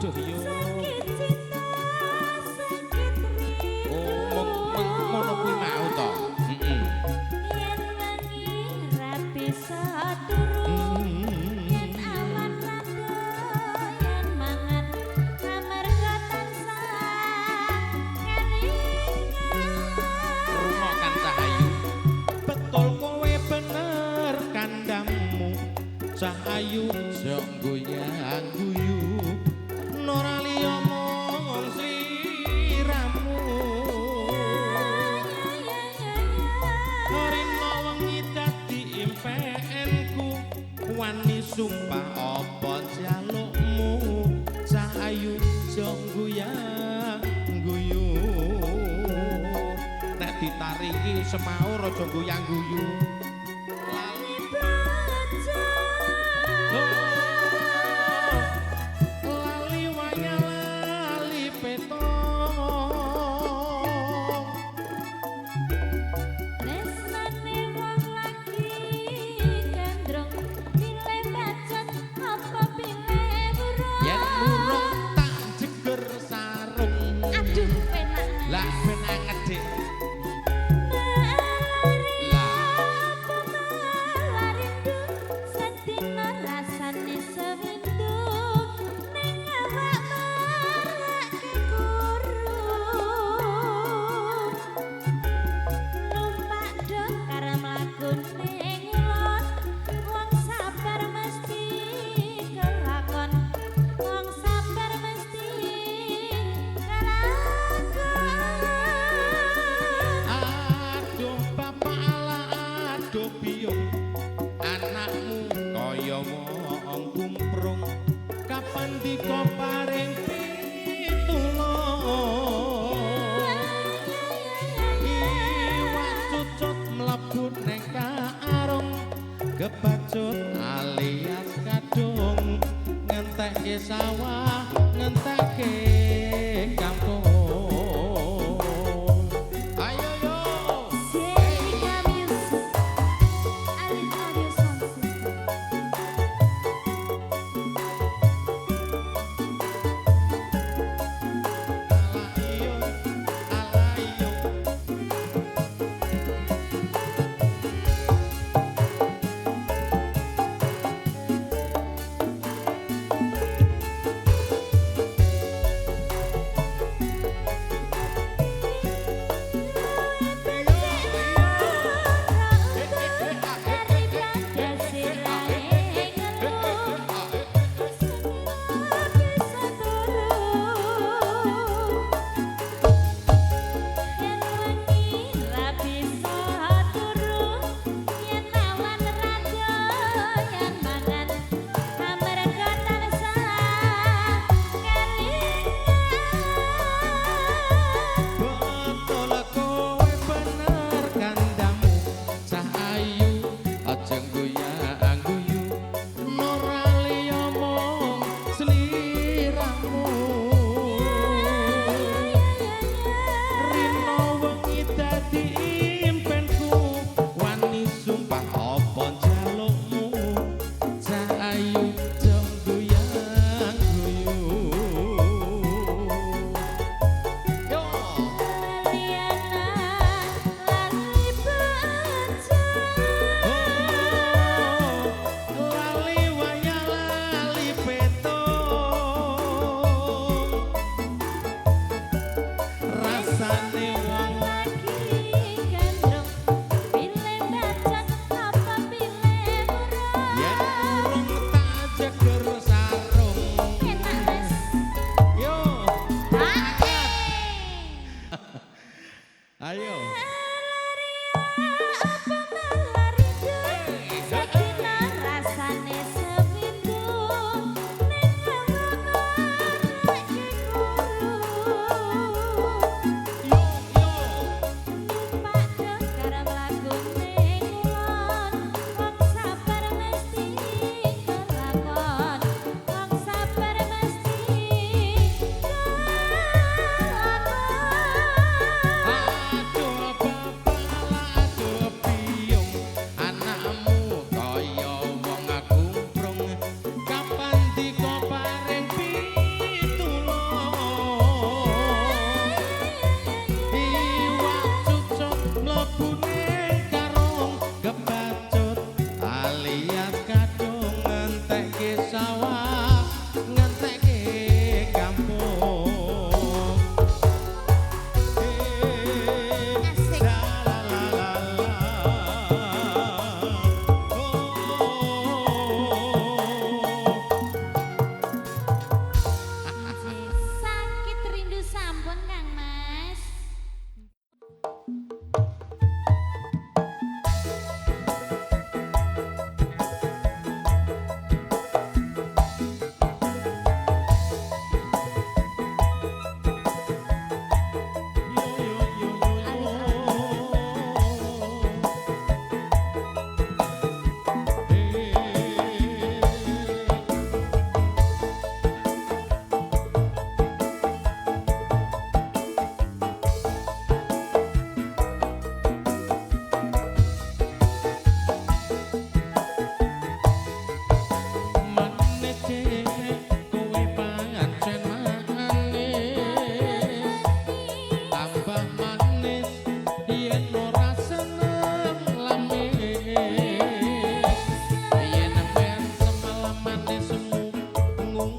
Aduh yo. Sakit cinta, sakit rindu. Ngono kuwi mau to. Heeh. Yen wengi ra bisa turu. Yen awan lan doyan mangan. Amarga tansah kelingan. Rumokan Cahayu. Betul kowe bener kandhamu. Cahayu sok goyang guyu. Nora liya mung sliramu. Rina wengi dadi impenku. Wani sumpah apa jalukmu. Cahayu sok goyang guyu. Nek ditaringi semaur aja goyang guyu. Lali baca. Lali waya lali peto. Tresnane wong lagi gandrung. Pilih bacot apa pilih burung. Yen burung tak jeger sarung. Aduh penak. Lah ben anget dik. Aduh bapak ala aduh biyung. Anakmu kaya wong kumprung. Kapan dika paring pitulung. Iwak cucut mlebu ning karung. Kebacut alias kadung. Ngentekke sawah, ngentekke kampung. Ayo yo. Zeka Music, Alif Audio Sound System. Alayo, alayo.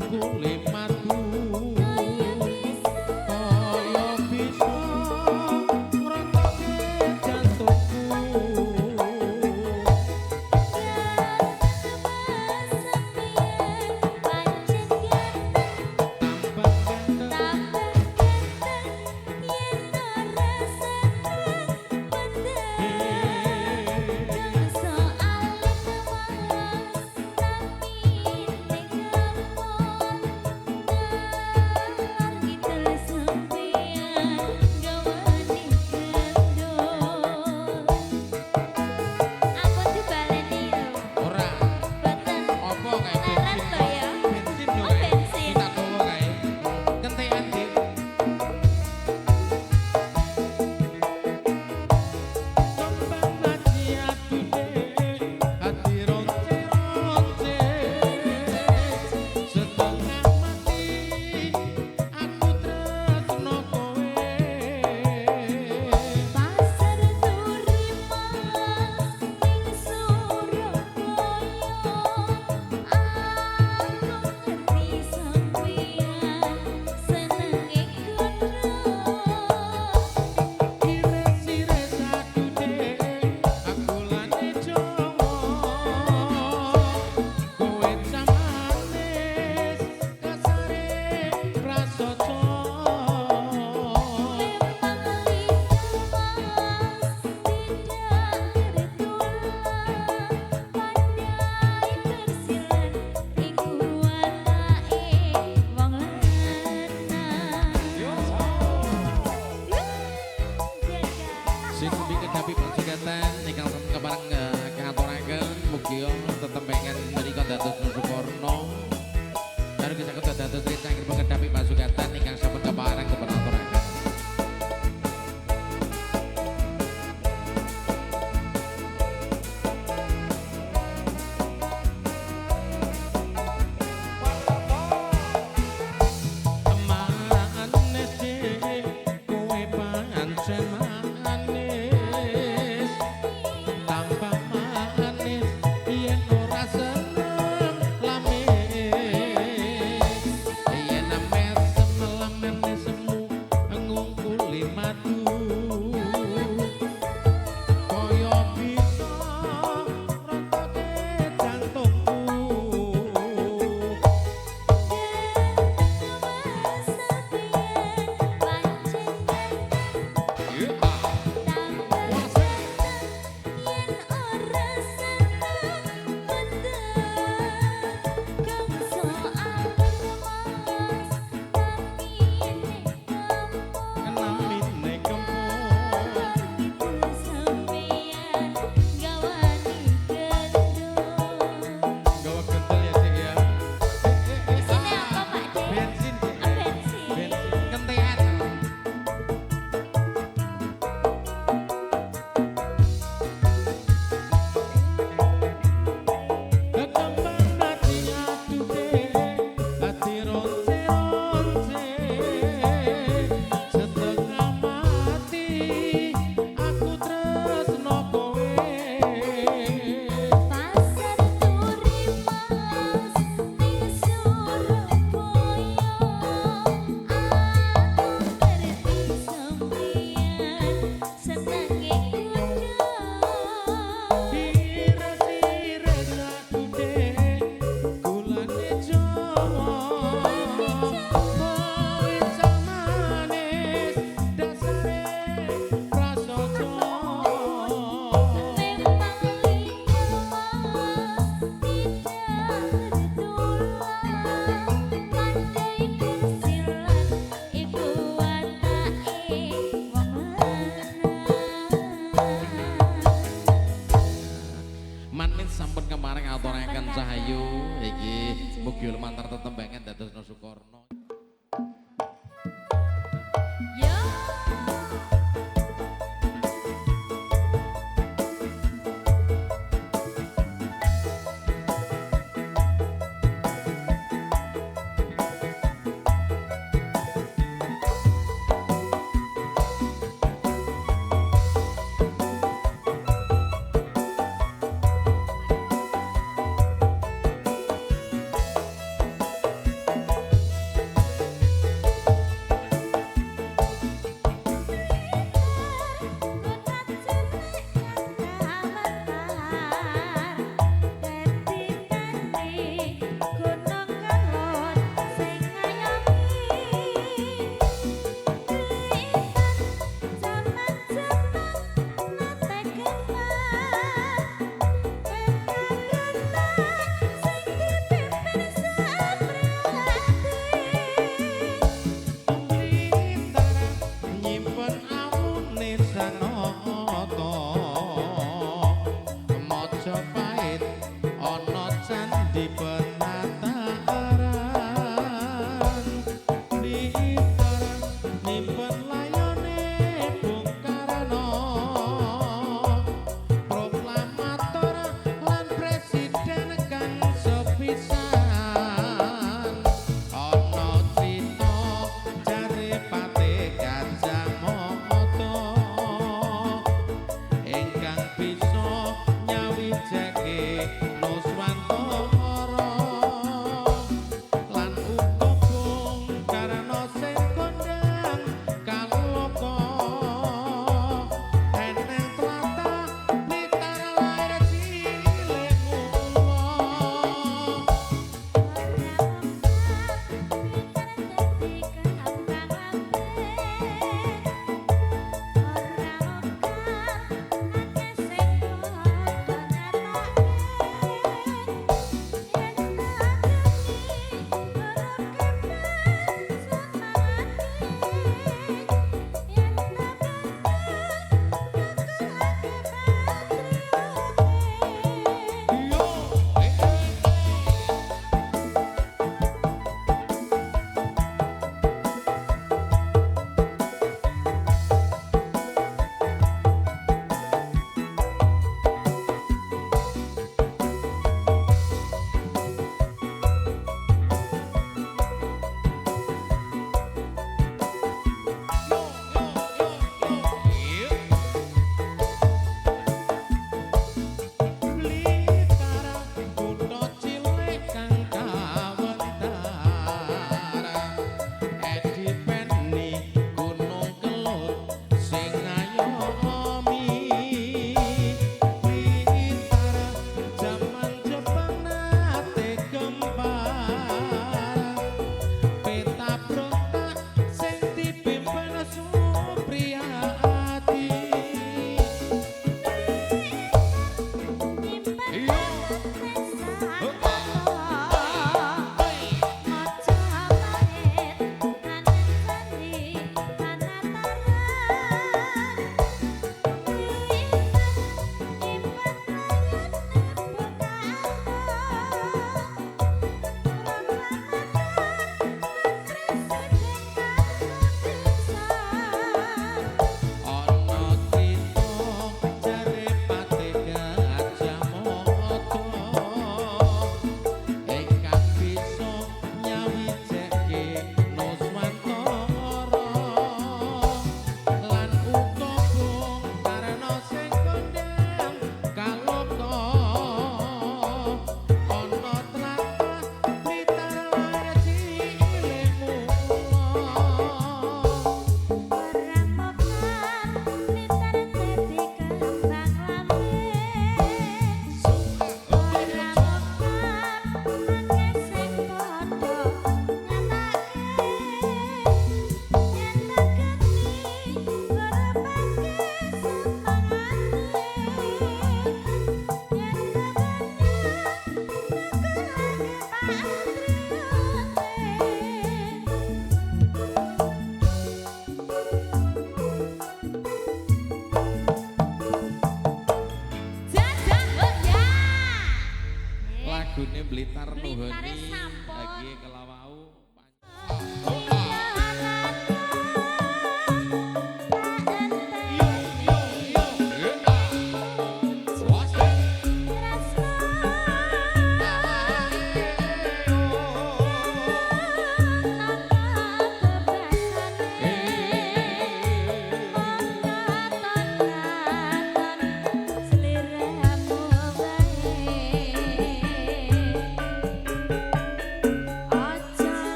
ngungkuli madu Kaya bisa kaya bisa ngretokke jantungku pancen tambah ganteng tambah ganteng yen ora seneng bener soal kemas tapi ning kampung ngalor ngidul sampeyan gawani gendul ampun dibaleni lho ora boten apa kae larat bensin to ya bensin lho oh kae bensin kita bawa kae kentekan Dik kembang ngaji adune ati ronce-ronce setengah mati aku tresno kowe pasar turima ning Surabaya aku ngerti sampeyan senenge kono Ires-ires adune aku lane Jawa kowe camanis kasare prasaja memang likemas tidak tertular pandai bersilat iku watake wong lanang sing bikin tapi persingkatan ingkang kepareng ngaturaken mugi tetempengan menika dados Sukorno karo kita kedah dados ingkang pengedapi pasugatan ingkang sampun kepareng kepenaturaken manis kowe pancen manis tambah manis yen ora seneng lamis yen mesem lamis-mesemu ngungkuli madu kaya bisa ngretokke jantungku namine kempul gawa kental ya Dik ya bensin Dik bensin kentean kembang hati adune hati ronce-ronce setengah mati aku tresno kowe Pasar Turimas ning Surabaya aku ngerti sampeyan senenge kudu Ires-ires adune gulane Jawa kowe camanis dasare prasaja memang likemas tidak tertular pandai bersilat iku watake wong lanang manis sampun kemarin ngaturaken Cahayu iki mugi lumantar tetembangan dados Sukorno Yo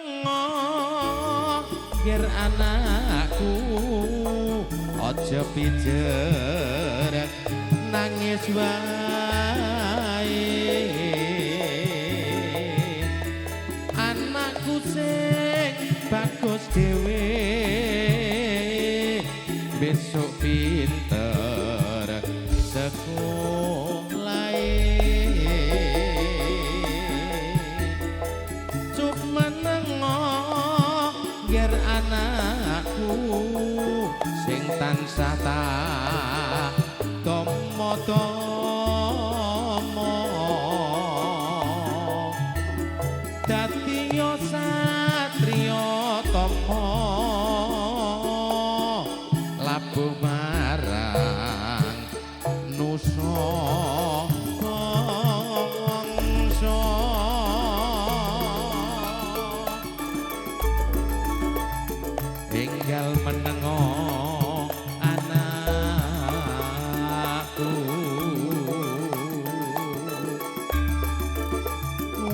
menengo ger anakku aja pijer nangis wae anakku sing bagus dhewe besok pinter sekolah cuk menengo ger anakku sing tansah tak tomo-tomo dadi yo satriya tomo labuh marang nusa bangsa enggal menengo anakku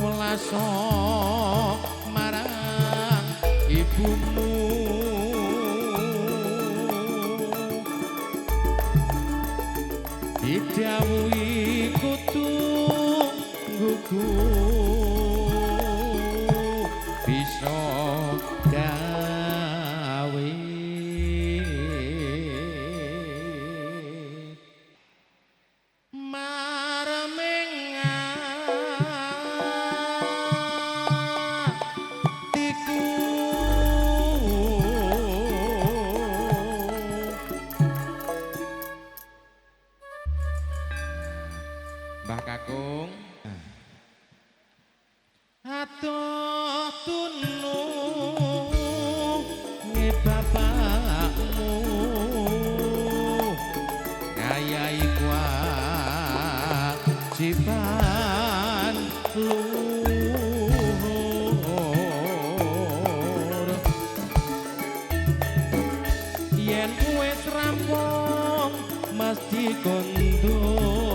welaso marang ibumu didhawuhi kudu gugu bisa gawe maramenga Mbah Kakung atuh tunu nge bapakmu ngayahi kewajiban luhur yen wis rampung mesti kondur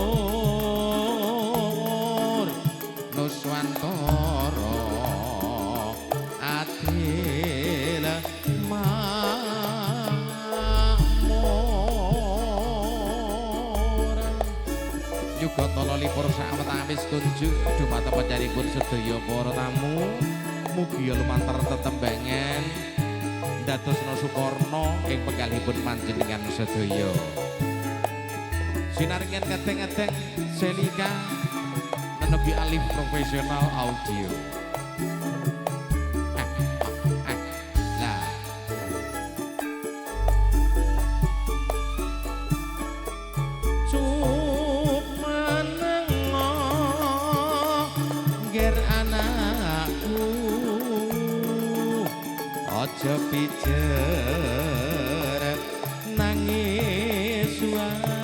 nuswantara adil makmur juga tololipur sawetawis kunjuk dumateng panjenenganipun sedaya para tamu mugi lumantar tetembangan dadosna sukarna ing penggalipun panjenengan sedaya sinaringan kadang-kadang Selika menebi alif profesional audio lah cuk menengo ger anakku aja pijer nangis wae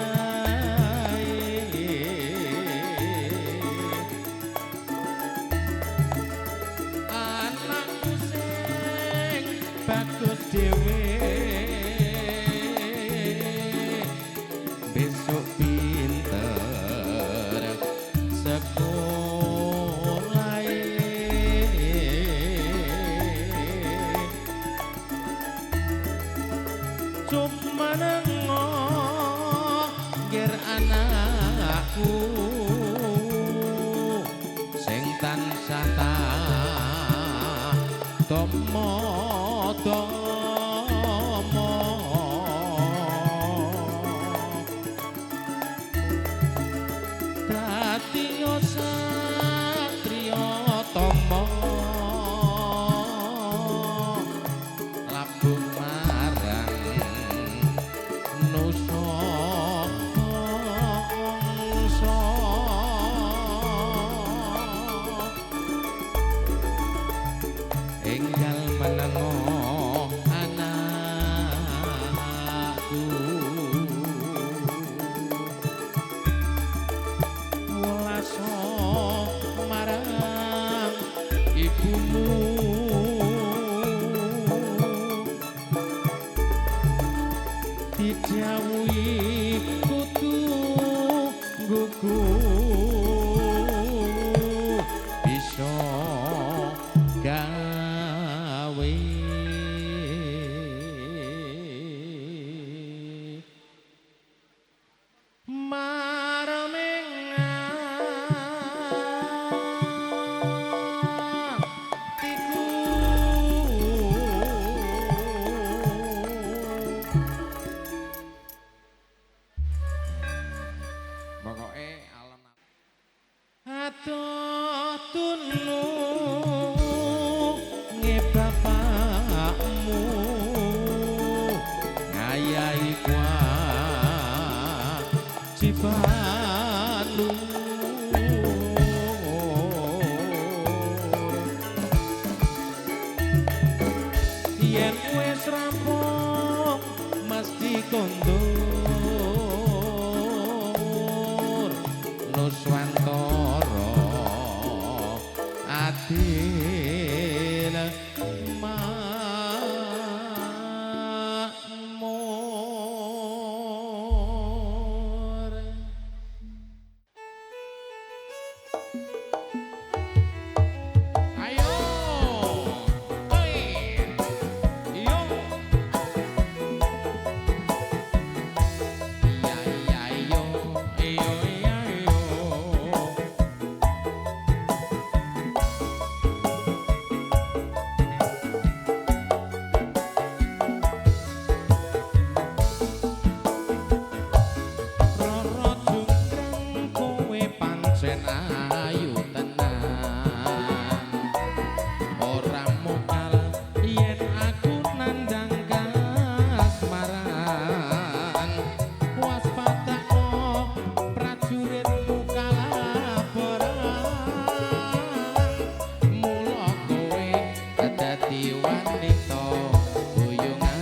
bagus dhewe besok pinter sekolah cuk menengo ger anakku sing tansah tomo-tomo dadi yo satriya tomo labuh marang nusa bangsa enggal menengo anakku welaso marang ibumu didhawuhi kudu gugu bisa gawe Pokoke atuh tulunge bapakmu ngayahi kewajibanmu yen wis rampung mesti kondur Nuswantara adil makmur. Ayo, oi, yo. Iya iya yo, iyo iya yo. Roro jungkrang kowe pancen ayu tenan ora mokal yen aku nandang kasmaran waspadakno prajuritmu kalaparan mula kowe dadi wanita boyongan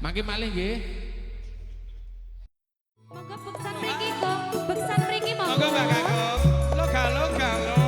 Mangke malih nggih. Monggo beksan mriki kok. Beksan mriki monggo. Monggo Mbak Kakung. Loga lo.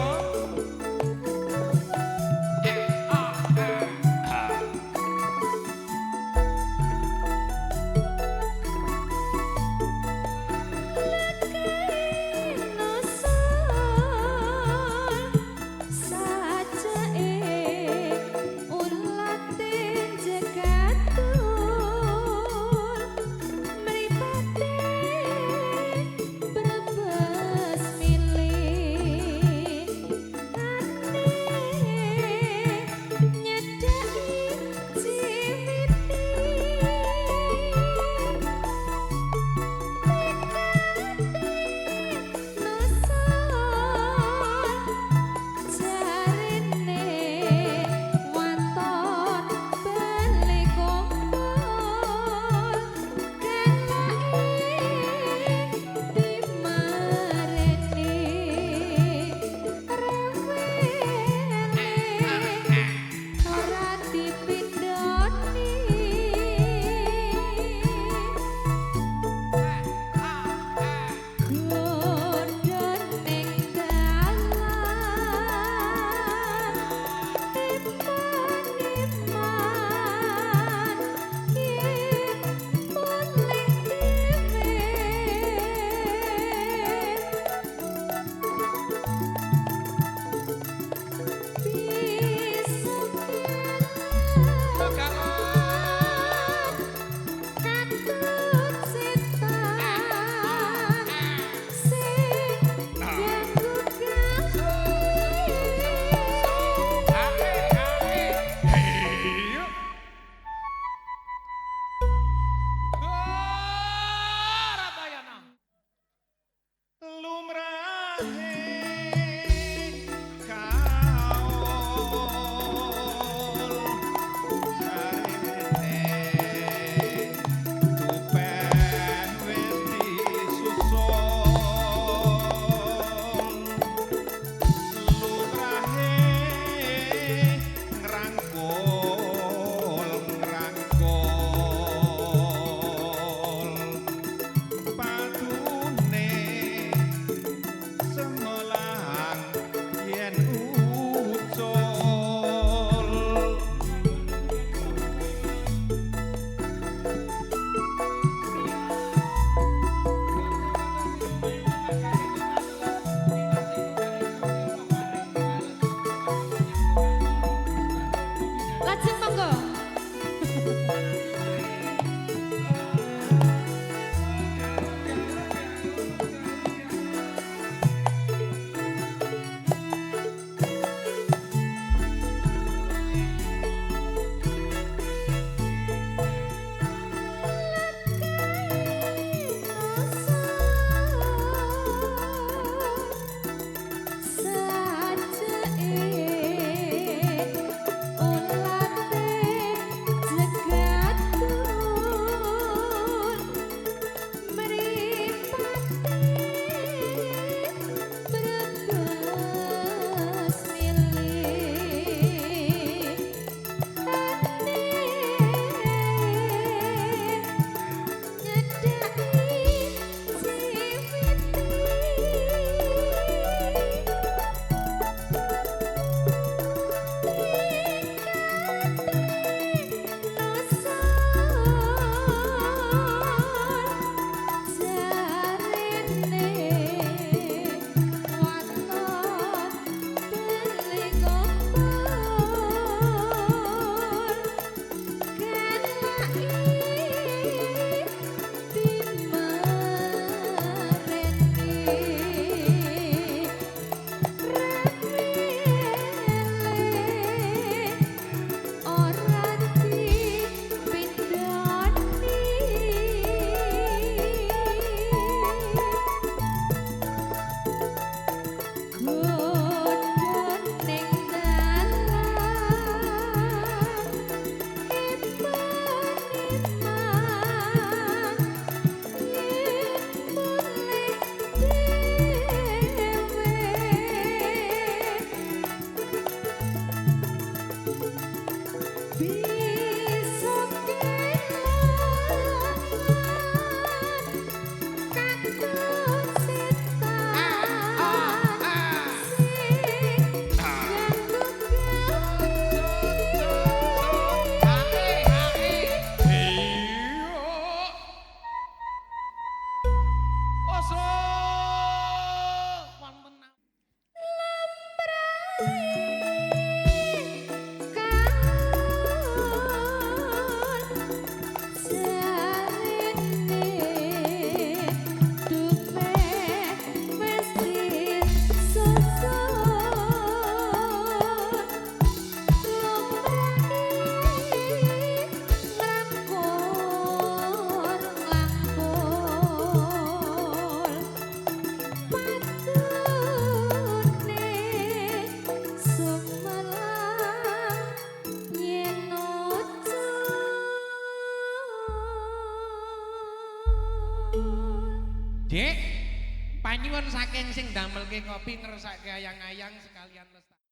Panyuwun saking sing damelke kopi ngersake ayang-ayang sekalian lestari.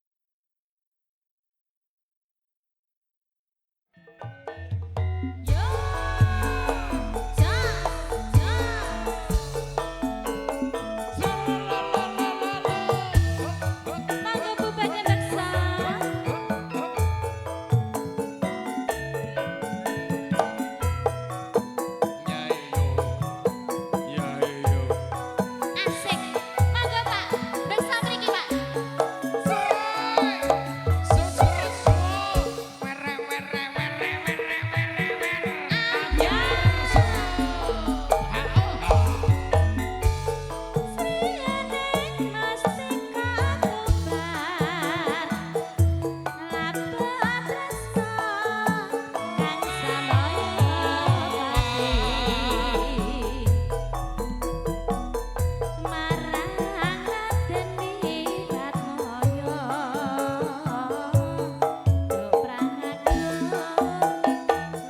Yo, ja, ja. Monggo bubarnya beksa. Asik. Monggo Pak, beksa mriki Pak. Sriyaning mesti katumbar, labah tresna kang samaya pati. Marang Raden Wiratmaya, duk prangadya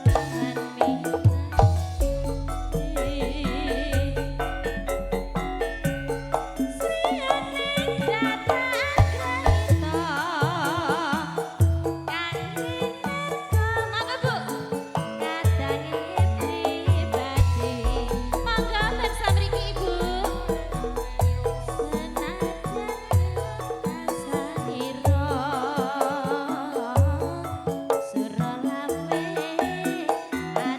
lan minati. Sriyaning datang grahita kanthi nerka monggo Bu kadange pribadi monggo beksa mriki Ibu senajan asanira sura lawe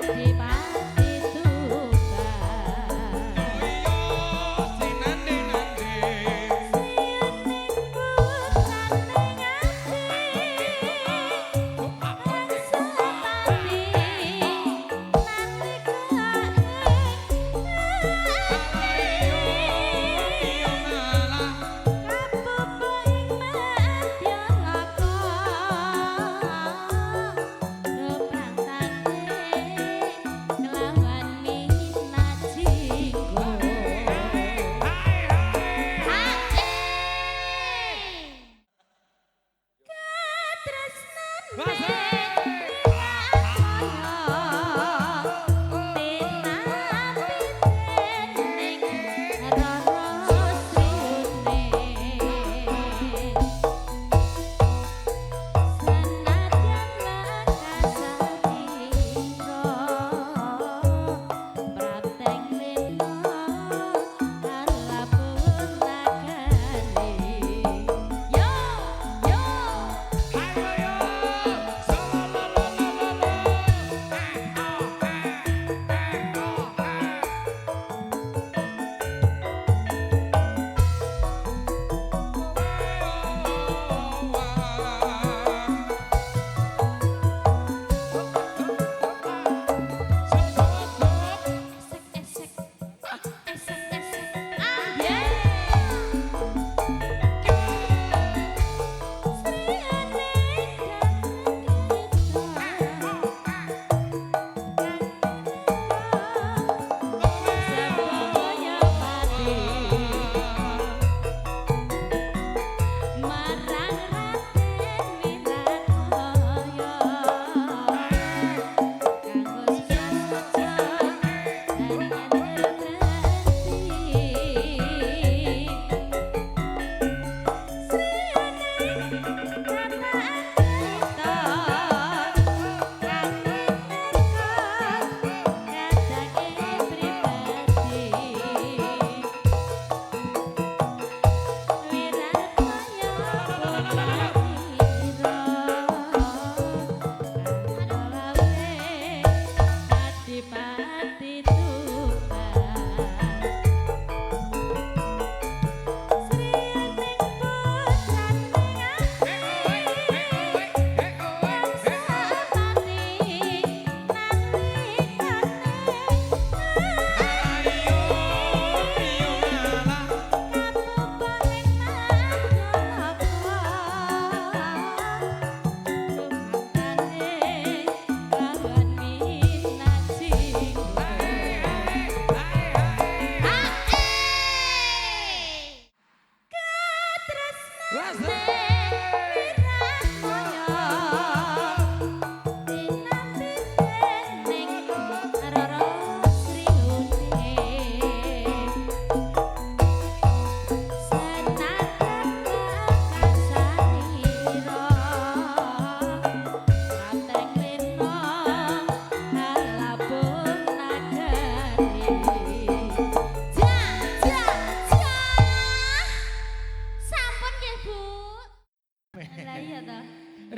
adipati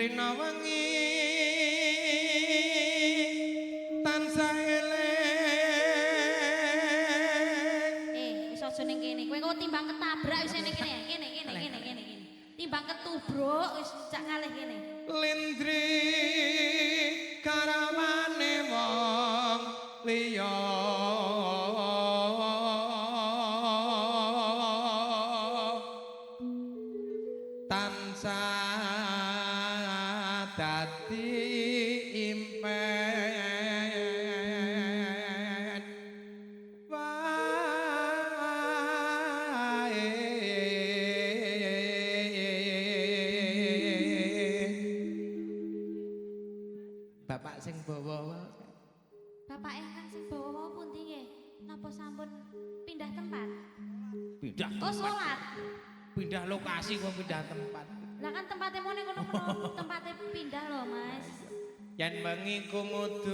rina wengi tansah eling Wis aja ning kene. Kowe kok timbang ketabrak wis ning kene. Kene. Timbang ketubruk wis cak kalih kene. lindri karawane wong liya tansah dadi impen wae bapak sing bawa Bapak ingkang sing bawa pundi nggih? Napa sampun pindah tempat? pindah Oh, salat. pindah lokasi kok pindah tempat Lah kan tempatnya mau ning kono tempatnya pindah loh, Mas. yen wengi kumudut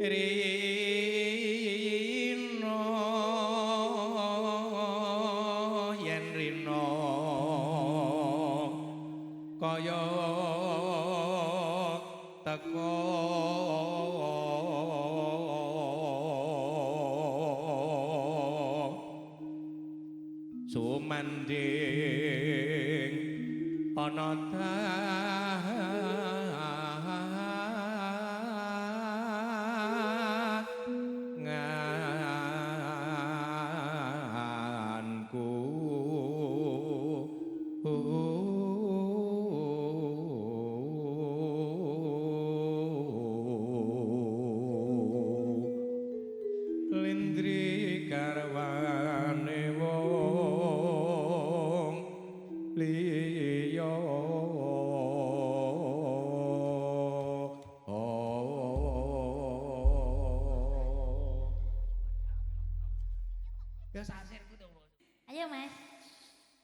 rino yen rino kaya teko sumanding ana tanganku lindri karwane wong liya ya sasirku to Ayo, Mas.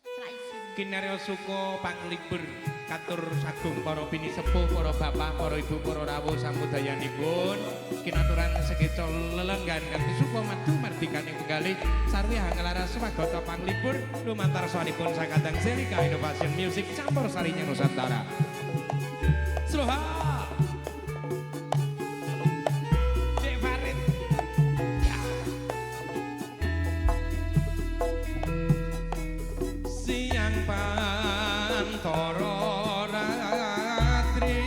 Selak izin. kinarya suka panglipur katur sagung para bini sepuh para bapak para ibu para rawuh samudayanipun kinaturan sekeca lelenggan kanthi suka madu mardikaning penggalih sarwi hanglaras swagata panglipur lumantar sawanipun sakadang Selika Innovation Music campur sarinya Nusantara Sloha Cek Farid siang pantoro ratri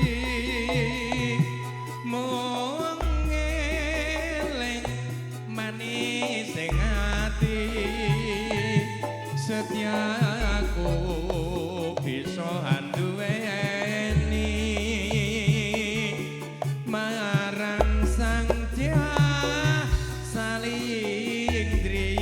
mung ngeling manis ing ati setiaku bisa anduweni marang sang Dyah Salindri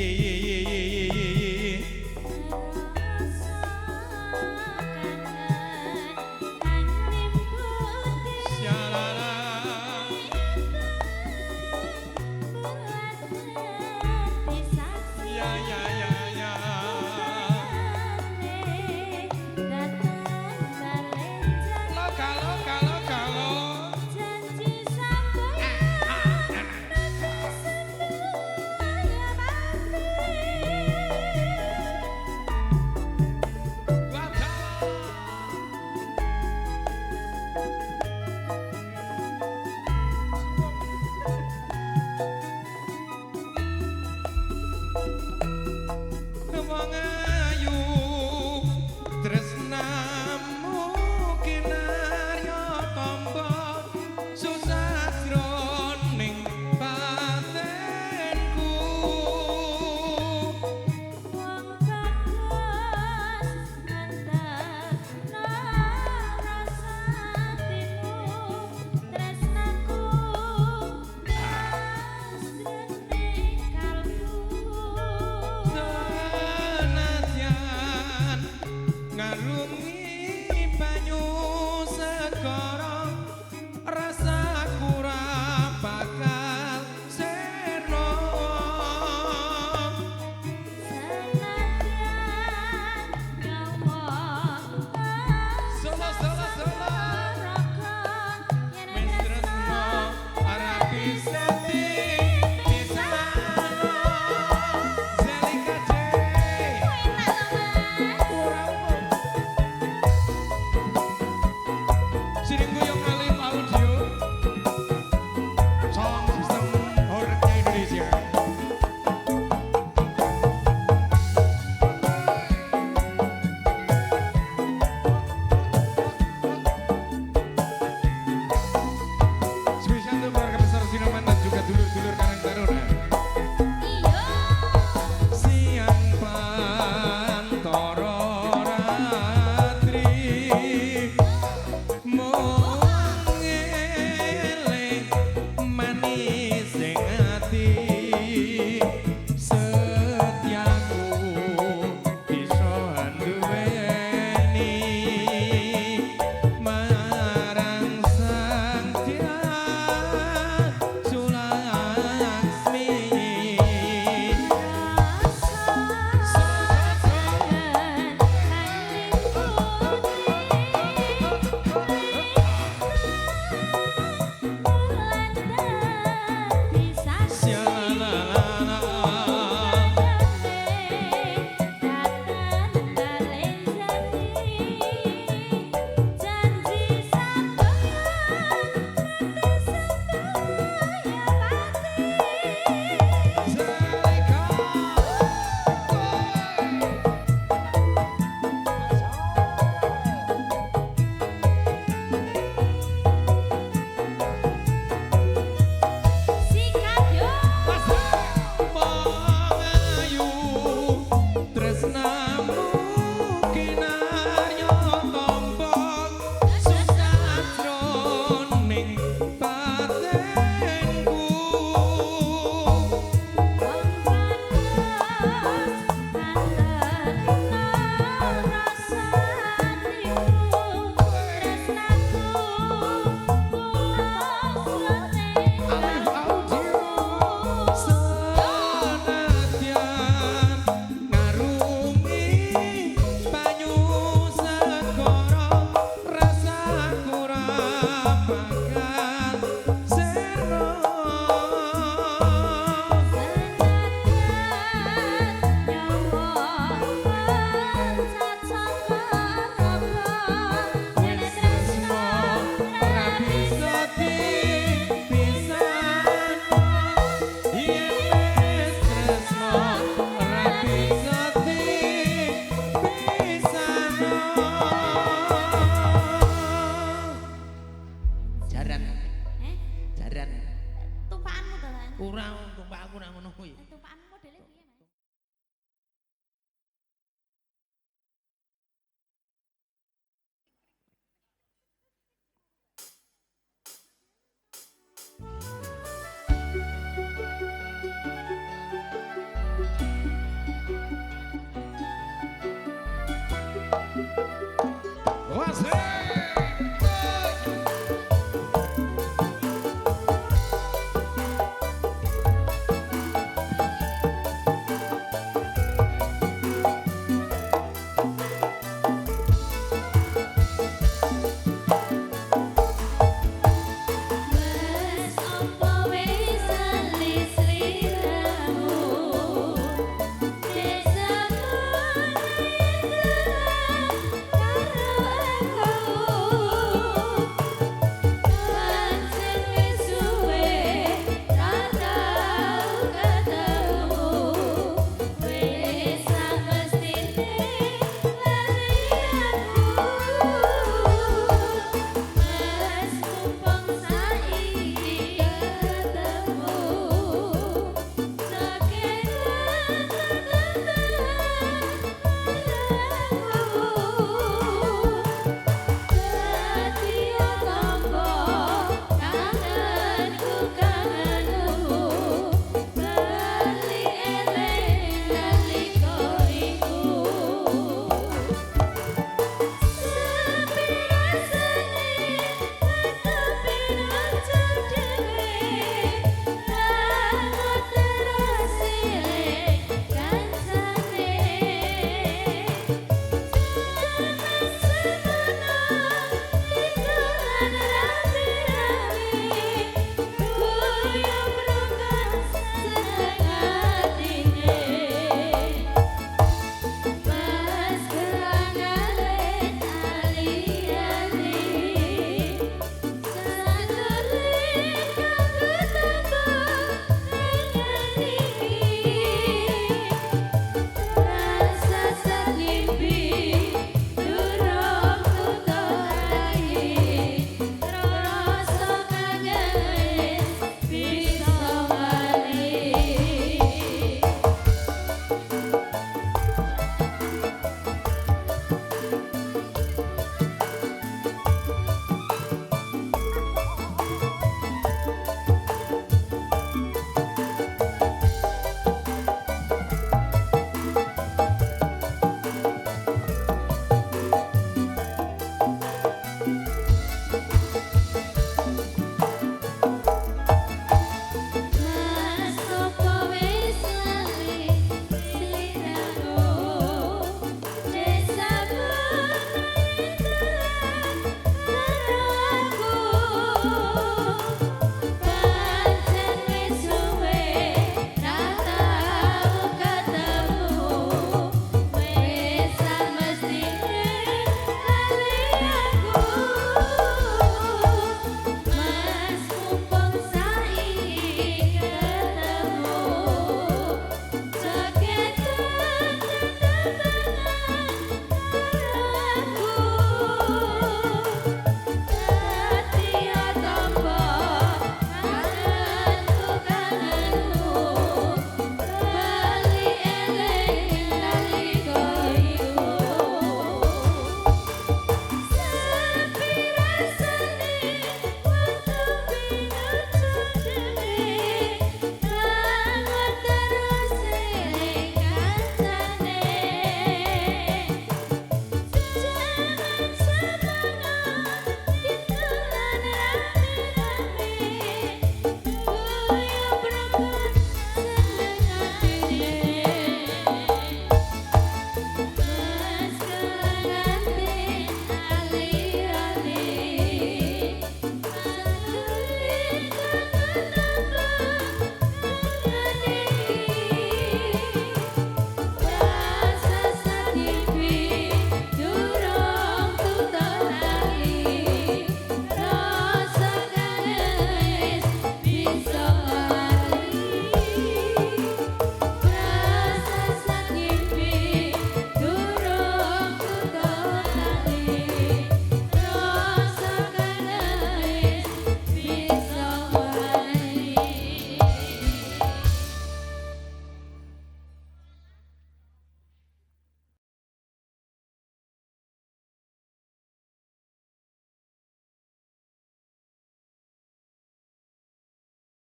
Sing